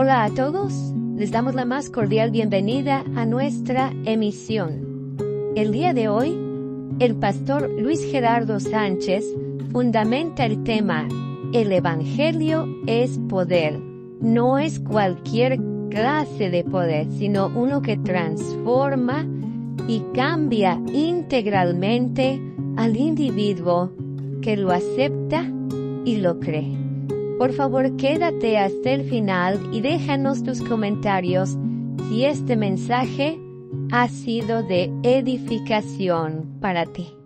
Hola a todos, les damos la más cordial bienvenida a nuestra emisión. El día de hoy, el pastor Luis Gerardo Sánchez fundamenta el tema El Evangelio es poder. No es cualquier clase de poder, sino uno que transforma y cambia integralmente al individuo que lo acepta y lo cree. Por favor, quédate hasta el final y déjanos tus comentarios si este mensaje ha sido de edificación para ti.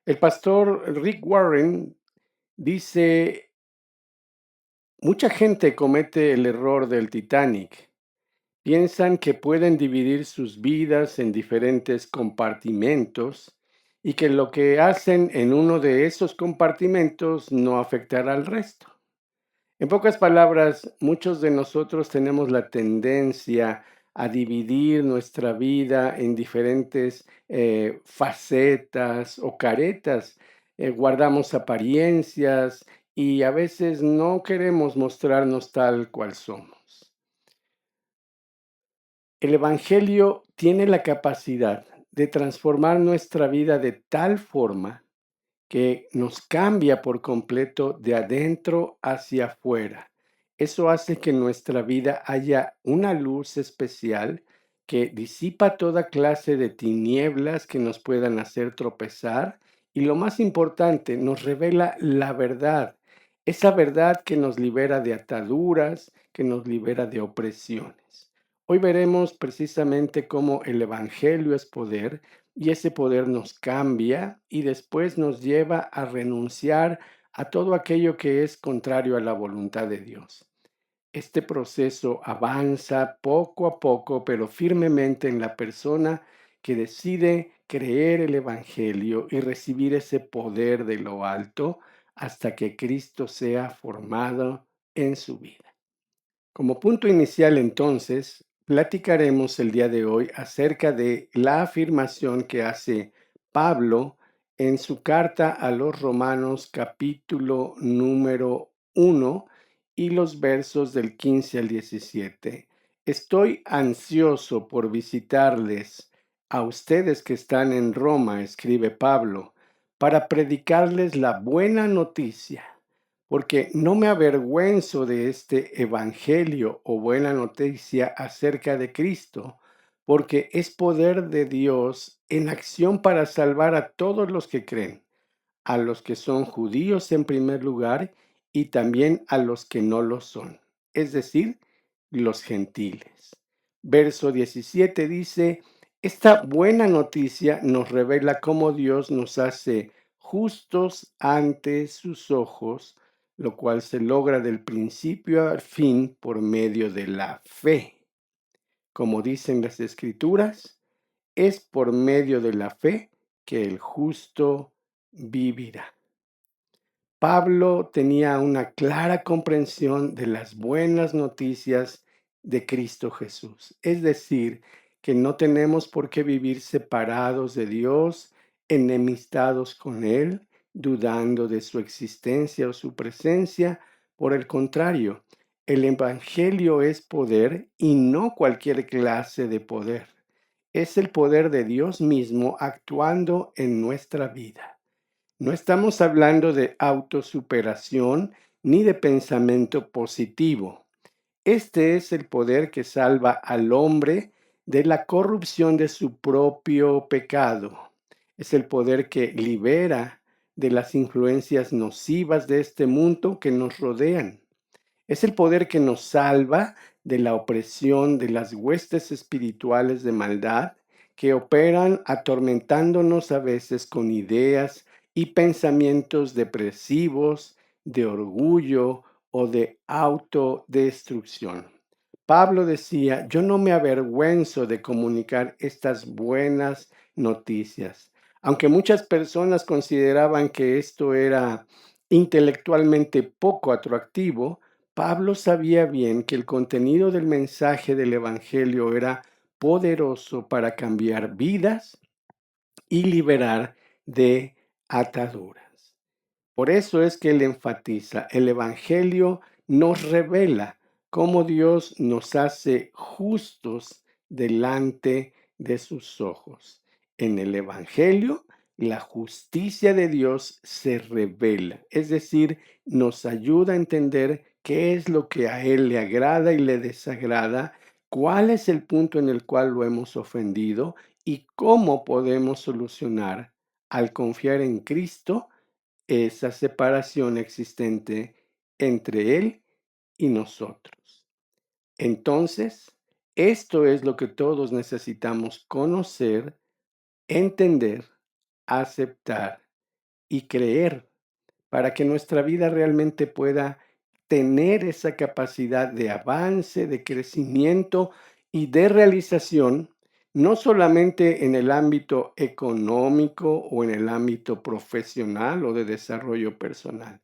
El pastor Rick Warren dice, mucha gente comete el error del Titanic. Piensan que pueden dividir sus vidas en diferentes compartimentos y que lo que hacen en uno de esos compartimentos no afectará al resto. En pocas palabras, muchos de nosotros tenemos la tendencia a dividir nuestra vida en diferentes facetas o caretas. Guardamos apariencias y a veces no queremos mostrarnos tal cual somos. El Evangelio tiene la capacidad de transformar nuestra vida de tal forma que nos cambia por completo de adentro hacia afuera. Eso hace que en nuestra vida haya una luz especial que disipa toda clase de tinieblas que nos puedan hacer tropezar y lo más importante, nos revela la verdad, esa verdad que nos libera de ataduras, que nos libera de opresiones. Hoy veremos precisamente cómo el Evangelio es poder y ese poder nos cambia y después nos lleva a renunciar a todo aquello que es contrario a la voluntad de Dios. Este proceso avanza poco a poco, pero firmemente en la persona que decide creer el Evangelio y recibir ese poder de lo alto hasta que Cristo sea formado en su vida. Como punto inicial, entonces, platicaremos el día de hoy acerca de la afirmación que hace Pablo en su carta a los Romanos capítulo número 1 y los versos del 15 al 17. Estoy ansioso por visitarles a ustedes que están en Roma, escribe Pablo, para predicarles la buena noticia, porque no me avergüenzo de este evangelio o buena noticia acerca de Cristo, porque es poder de Dios en acción para salvar a todos los que creen, a los que son judíos en primer lugar y también a los que no lo son, es decir, los gentiles. Verso 17 dice, esta buena noticia nos revela cómo Dios nos hace justos ante sus ojos, lo cual se logra del principio al fin por medio de la fe. Como dicen las Escrituras, es por medio de la fe que el justo vivirá. Pablo tenía una clara comprensión de las buenas noticias de Cristo Jesús, es decir, que no tenemos por qué vivir separados de Dios, enemistados con Él, dudando de su existencia o su presencia. Por el contrario, el Evangelio es poder y no cualquier clase de poder. Es el poder de Dios mismo actuando en nuestra vida. No estamos hablando de autosuperación ni de pensamiento positivo. Este es el poder que salva al hombre de la corrupción de su propio pecado. Es el poder que libera de las influencias nocivas de este mundo que nos rodean. Es el poder que nos salva de la opresión de las huestes espirituales de maldad que operan atormentándonos a veces con ideas y pensamientos depresivos, de orgullo o de autodestrucción. Pablo decía, yo no me avergüenzo de comunicar estas buenas noticias. Aunque muchas personas consideraban que esto era intelectualmente poco atractivo, Pablo sabía bien que el contenido del mensaje del Evangelio era poderoso para cambiar vidas y liberar de ataduras. Por eso es que él enfatiza, el Evangelio nos revela cómo Dios nos hace justos delante de sus ojos. En el Evangelio, la justicia de Dios se revela, es decir, nos ayuda a entender qué es lo que a Él le agrada y le desagrada, cuál es el punto en el cual lo hemos ofendido y cómo podemos solucionar al confiar en Cristo esa separación existente entre Él y nosotros. Entonces, esto es lo que todos necesitamos conocer, entender, aceptar y creer para que nuestra vida realmente pueda tener esa capacidad de avance, de crecimiento y de realización, no solamente en el ámbito económico o en el ámbito profesional o de desarrollo personal.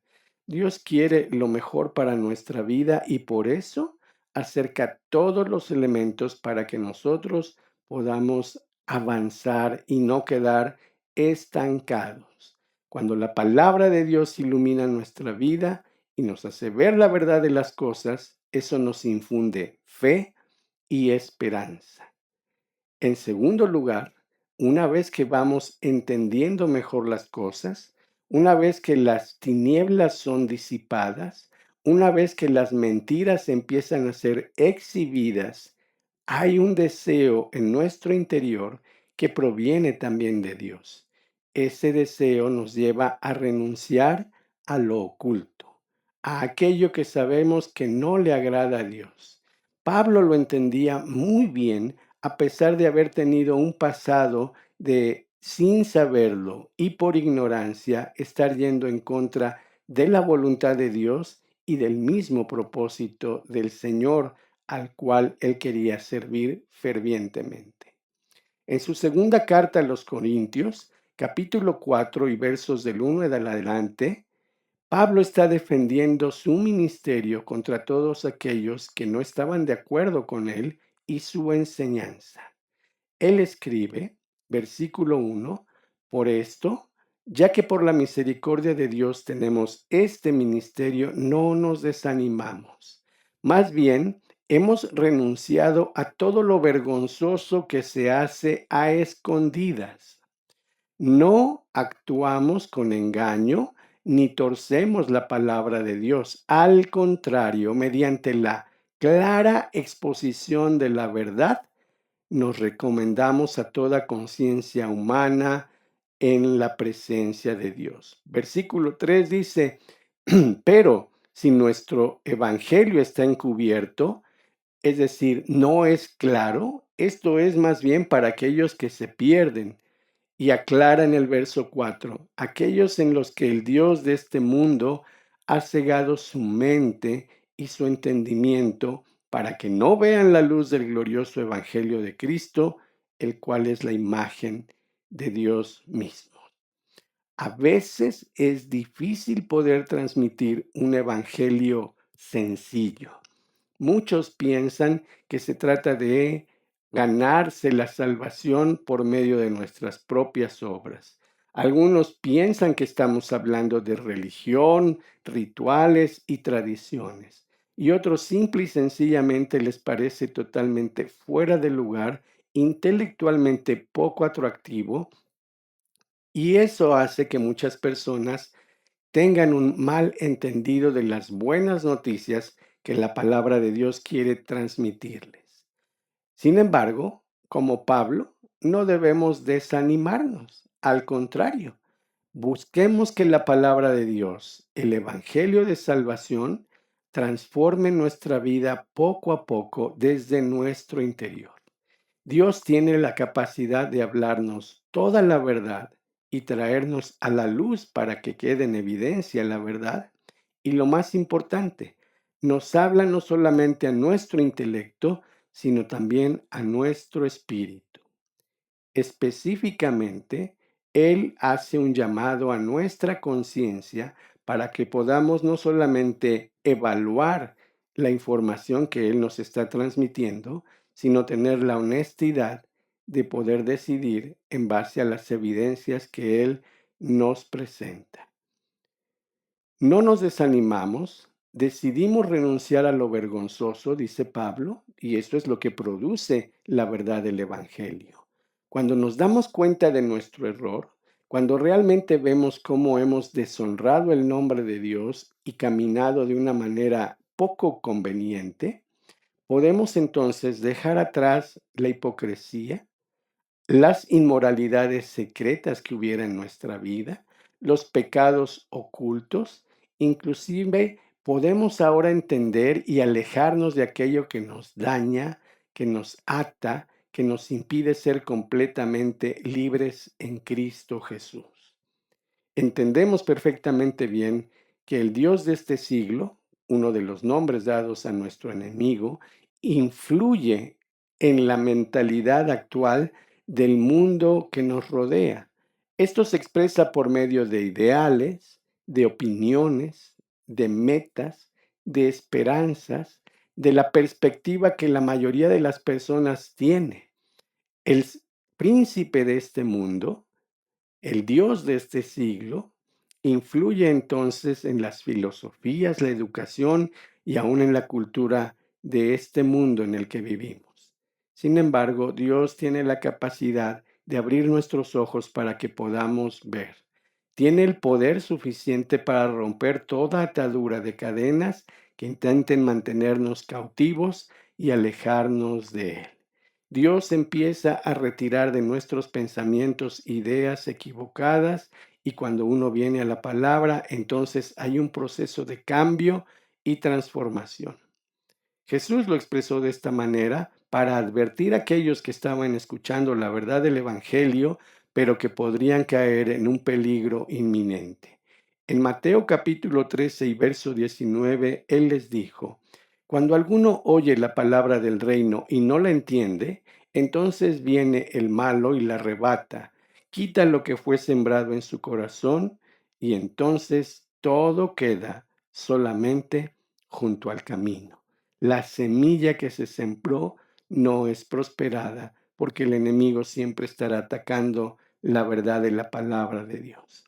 Dios quiere lo mejor para nuestra vida y por eso acerca todos los elementos para que nosotros podamos avanzar y no quedar estancados. Cuando la palabra de Dios ilumina nuestra vida y nos hace ver la verdad de las cosas, eso nos infunde fe y esperanza. En segundo lugar, una vez que vamos entendiendo mejor las cosas, una vez que las tinieblas son disipadas, una vez que las mentiras empiezan a ser exhibidas, hay un deseo en nuestro interior que proviene también de Dios. Ese deseo nos lleva a renunciar a lo oculto, a aquello que sabemos que no le agrada a Dios. Pablo lo entendía muy bien a pesar de haber tenido un pasado de, sin saberlo y por ignorancia, estar yendo en contra de la voluntad de Dios y del mismo propósito del Señor al cual él quería servir fervientemente. En su segunda carta a los Corintios, capítulo 4 y versos del 1 en adelante, Pablo está defendiendo su ministerio contra todos aquellos que no estaban de acuerdo con él y su enseñanza. Él escribe, versículo 1, por esto, ya que por la misericordia de Dios tenemos este ministerio, no nos desanimamos. Más bien, hemos renunciado a todo lo vergonzoso que se hace a escondidas. No actuamos con engaño ni torcemos la palabra de Dios. Al contrario, mediante la clara exposición de la verdad, nos recomendamos a toda conciencia humana en la presencia de Dios. Versículo 3 dice, pero si nuestro evangelio está encubierto, es decir, no es claro, esto es más bien para aquellos que se pierden. Y aclara en el verso 4, aquellos en los que el Dios de este mundo ha cegado su mente y su entendimiento para que no vean la luz del glorioso evangelio de Cristo, el cual es la imagen de Dios mismo. A veces es difícil poder transmitir un evangelio sencillo. Muchos piensan que se trata de ganarse la salvación por medio de nuestras propias obras. Algunos piensan que estamos hablando de religión, rituales y tradiciones. Y otros simple y sencillamente les parece totalmente fuera de lugar, intelectualmente poco atractivo, y eso hace que muchas personas tengan un mal entendido de las buenas noticias que la palabra de Dios quiere transmitirles. Sin embargo, como Pablo, no debemos desanimarnos. Al contrario, busquemos que la palabra de Dios, el Evangelio de salvación, transforme nuestra vida poco a poco desde nuestro interior. Dios tiene la capacidad de hablarnos toda la verdad y traernos a la luz para que quede en evidencia la verdad. Y lo más importante, nos habla no solamente a nuestro intelecto, sino también a nuestro espíritu. Específicamente, Él hace un llamado a nuestra conciencia para que podamos no solamente evaluar la información que Él nos está transmitiendo, sino tener la honestidad de poder decidir en base a las evidencias que Él nos presenta. No nos desanimamos, decidimos renunciar a lo vergonzoso, dice Pablo, y esto es lo que produce la verdad del Evangelio. Cuando nos damos cuenta de nuestro error, cuando realmente vemos cómo hemos deshonrado el nombre de Dios y caminado de una manera poco conveniente, podemos entonces dejar atrás la hipocresía, las inmoralidades secretas que hubiera en nuestra vida, los pecados ocultos, inclusive podemos ahora entender y alejarnos de aquello que nos daña, que nos ata, que nos impide ser completamente libres en Cristo Jesús. Entendemos perfectamente bien que el Dios de este siglo, uno de los nombres dados a nuestro enemigo, influye en la mentalidad actual del mundo que nos rodea. Esto se expresa por medio de ideales, de opiniones, de metas, de esperanzas, de la perspectiva que la mayoría de las personas tiene. El príncipe de este mundo, el Dios de este siglo, influye entonces en las filosofías, la educación y aún en la cultura de este mundo en el que vivimos. Sin embargo, Dios tiene la capacidad de abrir nuestros ojos para que podamos ver. Tiene el poder suficiente para romper toda atadura de cadenas que intenten mantenernos cautivos y alejarnos de Él. Dios empieza a retirar de nuestros pensamientos ideas equivocadas y cuando uno viene a la palabra, entonces hay un proceso de cambio y transformación. Jesús lo expresó de esta manera para advertir a aquellos que estaban escuchando la verdad del Evangelio, pero que podrían caer en un peligro inminente. En Mateo capítulo 13 y verso 19, Él les dijo: Cuando alguno oye la palabra del reino y no la entiende, entonces viene el malo y la arrebata, quita lo que fue sembrado en su corazón, y entonces todo queda solamente junto al camino. La semilla que se sembró no es prosperada porque el enemigo siempre estará atacando la verdad de la palabra de Dios.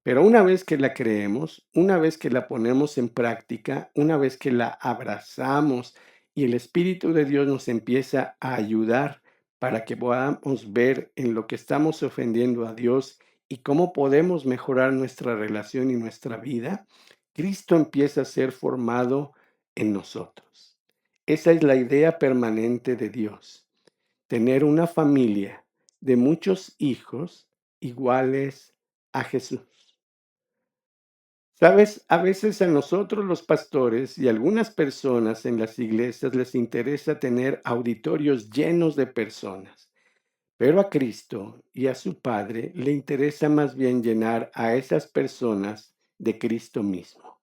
Pero una vez que la creemos, una vez que la ponemos en práctica, una vez que la abrazamos y el Espíritu de Dios nos empieza a ayudar para que podamos ver en lo que estamos ofendiendo a Dios y cómo podemos mejorar nuestra relación y nuestra vida, Cristo empieza a ser formado en nosotros. Esa es la idea permanente de Dios, tener una familia de muchos hijos iguales a Jesús. Sabes, a veces a nosotros los pastores y algunas personas en las iglesias les interesa tener auditorios llenos de personas, pero a Cristo y a su Padre le interesa más bien llenar a esas personas de Cristo mismo.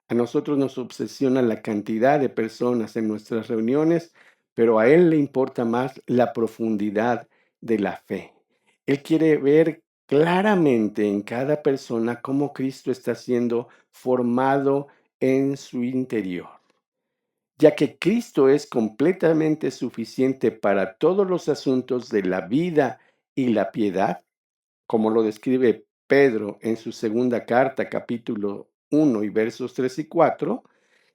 A nosotros nos obsesiona la cantidad de personas en nuestras reuniones, pero a Él le importa más la profundidad de la fe. Él quiere ver claramente en cada persona cómo Cristo está siendo formado en su interior. Ya que Cristo es completamente suficiente para todos los asuntos de la vida y la piedad, como lo describe Pedro en su segunda carta, capítulo 1 y versos 3 y 4,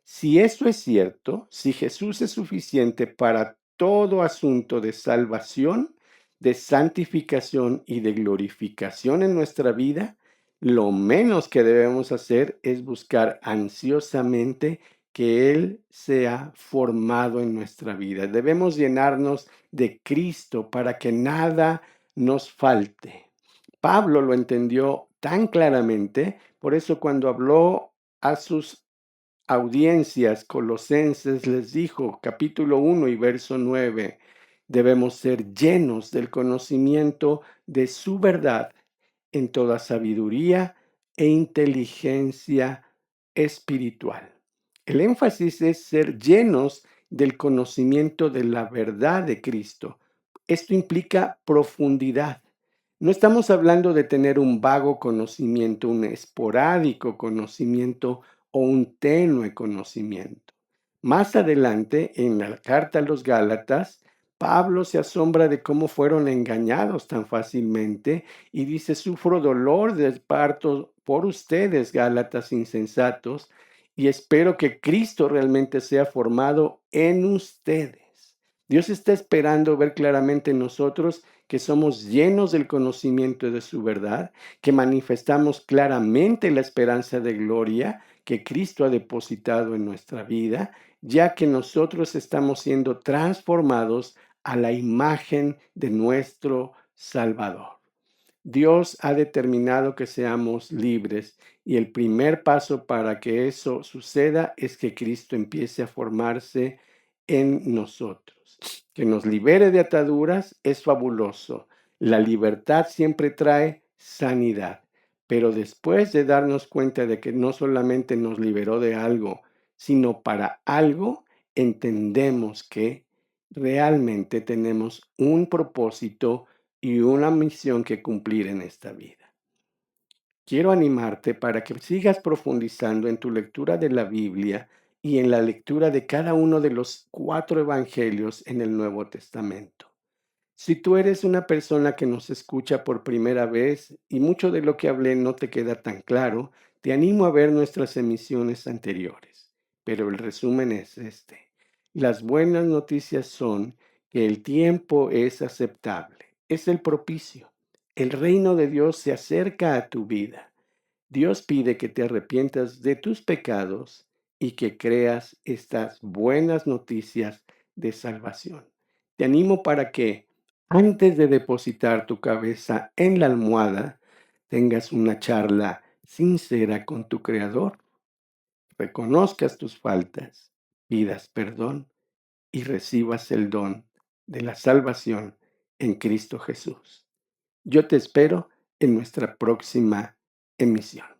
si eso es cierto, si Jesús es suficiente para todo asunto de salvación, de santificación y de glorificación en nuestra vida, lo menos que debemos hacer es buscar ansiosamente que Él sea formado en nuestra vida. Debemos llenarnos de Cristo para que nada nos falte. Pablo lo entendió tan claramente, por eso cuando habló a sus audiencias colosenses les dijo, capítulo 1 y verso 9, debemos ser llenos del conocimiento de su verdad en toda sabiduría e inteligencia espiritual. El énfasis es ser llenos del conocimiento de la verdad de Cristo. Esto implica profundidad. No estamos hablando de tener un vago conocimiento, un esporádico conocimiento o un tenue conocimiento. Más adelante, en la carta a los Gálatas, Pablo se asombra de cómo fueron engañados tan fácilmente y dice, sufro dolor de parto por ustedes, Gálatas insensatos, y espero que Cristo realmente sea formado en ustedes. Dios está esperando ver claramente en nosotros que somos llenos del conocimiento de su verdad, que manifestamos claramente la esperanza de gloria que Cristo ha depositado en nuestra vida, ya que nosotros estamos siendo transformados a la imagen de nuestro Salvador. Dios ha determinado que seamos libres y el primer paso para que eso suceda es que Cristo empiece a formarse en nosotros. Que nos libere de ataduras es fabuloso. La libertad siempre trae sanidad, pero después de darnos cuenta de que no solamente nos liberó de algo, sino para algo, entendemos que realmente tenemos un propósito y una misión que cumplir en esta vida. Quiero animarte para que sigas profundizando en tu lectura de la Biblia y en la lectura de cada uno de los 4 evangelios en el Nuevo Testamento. Si tú eres una persona que nos escucha por primera vez y mucho de lo que hablé no te queda tan claro, te animo a ver nuestras emisiones anteriores. Pero el resumen es este. Las buenas noticias son que el tiempo es aceptable, es el propicio. El reino de Dios se acerca a tu vida. Dios pide que te arrepientas de tus pecados y que creas estas buenas noticias de salvación. Te animo para que antes de depositar tu cabeza en la almohada, tengas una charla sincera con tu Creador, reconozcas tus faltas, pidas perdón y recibas el don de la salvación en Cristo Jesús. Yo te espero en nuestra próxima emisión.